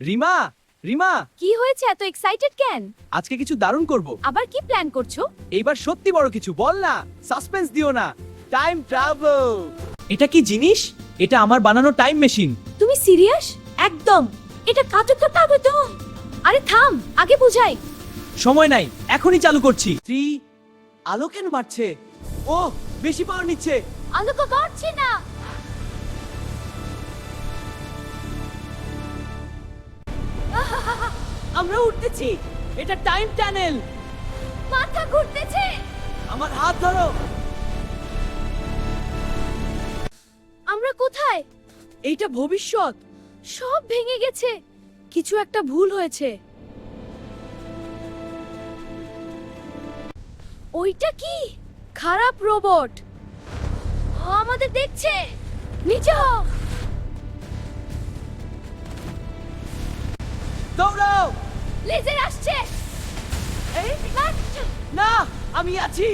রিমা, রিমা, কি হয়েছে এত এক্সাইটেড কেন? আজকে কিছু দারুণ করব। আবার কি প্ল্যান করছো? এইবার সত্যি বড় কিছু, বল না, সাসপেন্স দিও না। Time travel. এটা কি জিনিস? এটা আমার বানানো টাইম মেশিন। তুমি সিরিয়াস? একদম। এটা কাটতে তো। আরে থাম, আগে বুঝাই। সময় নাই, এখনই চালু করছি। 3 আলো কেন বাড়ছে? ও বেশি পাওয়ার নিচ্ছে। আলোকে বাড়ছে না। আমরা উঠতেছি। এটা টাইম টানেল। মাথা ঘুরতেছে। আমার হাত ধরো। আমরা কোথায়? এইটা ভবিষ্যৎ। সব ভেঙে গেছে। কিছু একটা ভুল হয়েছে। ওইটা কি? খারাপ রোবট। আমাদের দেখছে। নিচে হও। দৌড়াও। লেজার আসছে। এই না, আমি আছি।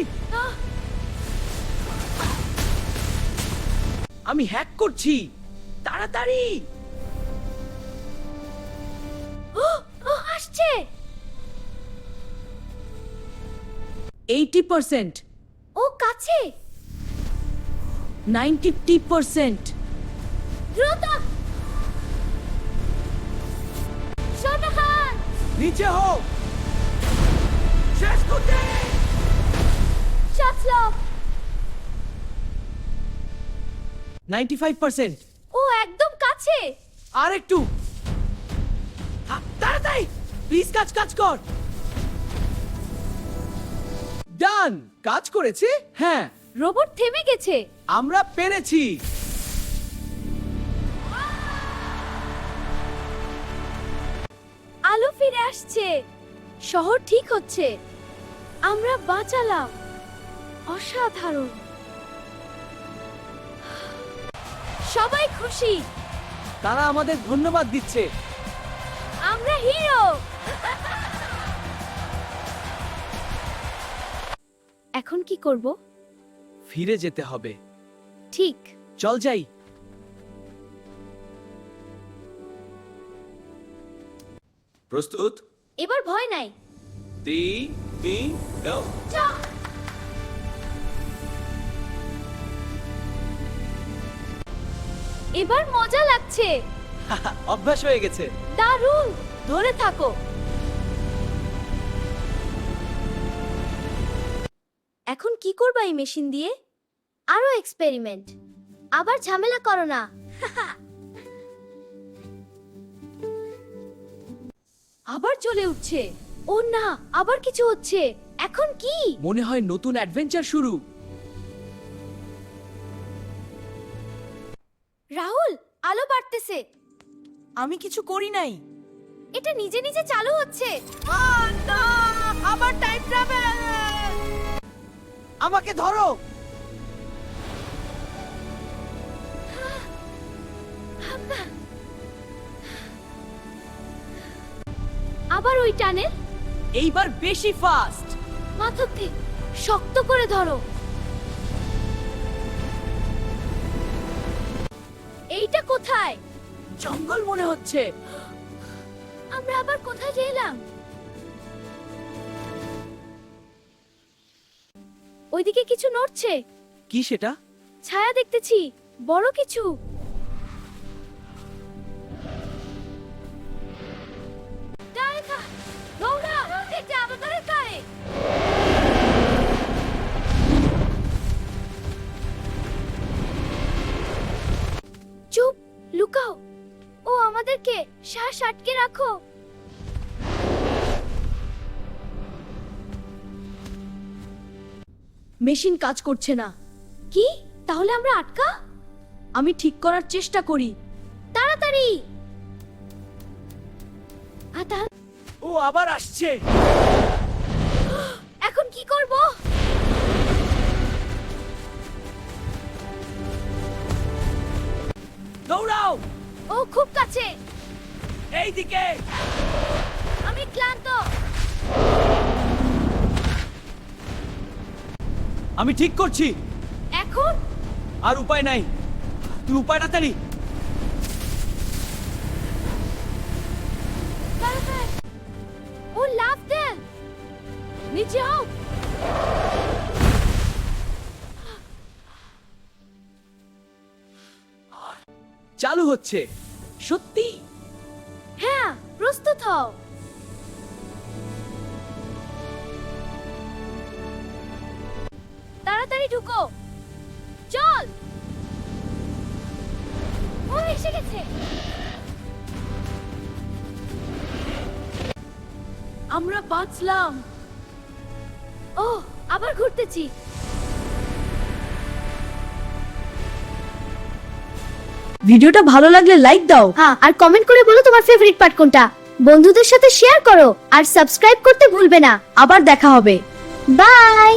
আমি হ্যাক করছি। তাড়াতাড়ি। আসছে। 80%, ও কাছে। 90%। দ্রুত। সাবধান। নিচে হও। শেষ করতে। সাতলো। 95%। ও একদম কাছে। আর একটু। তাড়াতাড়ি প্লিজ, কাজ কর। ডান। কাজ করেছে। হ্যাঁ, রোবট থেমে গেছে। আমরা পেরেছি। আলো ফিরে আসছে। শহর ঠিক হচ্ছে। আমরা বাঁচালাম। অসাধারণ। সবাই খুশি। তারা আমাদের ধন্যবাদ দিচ্ছে। আমরা হিরো। এখন কি করব? ফিরে যেতে হবে। ঠিক। চল যাই। প্রস্তুত? এবার ভয় নাই। 3 2 go। এবার মজা লাগছে। অভ্যাস হয়ে গেছে। দারুণ। ধরে থাকো। এখন কি করবা এই মেশিন দিয়ে? আরো এক্সপেরিমেন্ট। আবার ঝামেলা করো না। আবার চলে উঠছে। ও না, আবার কিছু হচ্ছে। এখন কি? মনে হয় নতুন অ্যাডভেঞ্চার শুরু। রাহুল, আলো বাড়তেছে। আমি কিছু করি নাই। এটা নিজে নিজে চালু হচ্ছে। আবার টাইম ট্রাভেল। আমাকে ধরো। আবার ওই টানেল। এইবার বেশি ফাস্ট। মাথাতে শক্ত করে ধরো। এইটা কোথায়? জঙ্গল মনে হচ্ছে। আমরা আবার কোথায় গেলাম? ওইদিকে কিছু নড়ছে। কি সেটা? ছায়া দেখতেছি। বড় কিছু। দৌড়া, এটা আমাদের গায়ে। চুপ, লুকাও। ও আমাদেরকে শ্বাস আটকে রাখো। মেশিন কাজ করছে না। কি? তাহলে আমরা আটকা? আমি ঠিক করার চেষ্টা করি। তাড়াতাড়ি। ও আবার আসছে। এখন কি করব? দৌড়াও। ও খুব কাছে। এইদিকে। আমি ক্লান্ত। আমি ঠিক করছি। এখন আর উপায় নাই। তুই উপায়টা তাড়ি। যাও। চালু হচ্ছে। সত্যি? হ্যাঁ, প্রস্তুত হও। তাড়াতাড়ি ঢুকো। চল। ও এসে গেছে। আমরা বাঁচলাম। ও, আবার ঘুরতেছি। ভিডিওটা ভালো লাগলে লাইক দাও। হ্যাঁ, আর কমেন্ট করে বলো তোমার ফেভারিট পার্ট কোনটা। বন্ধুদের সাথে শেয়ার করো আর সাবস্ক্রাইব করতে ভুলবে না। আবার দেখা হবে। বাই।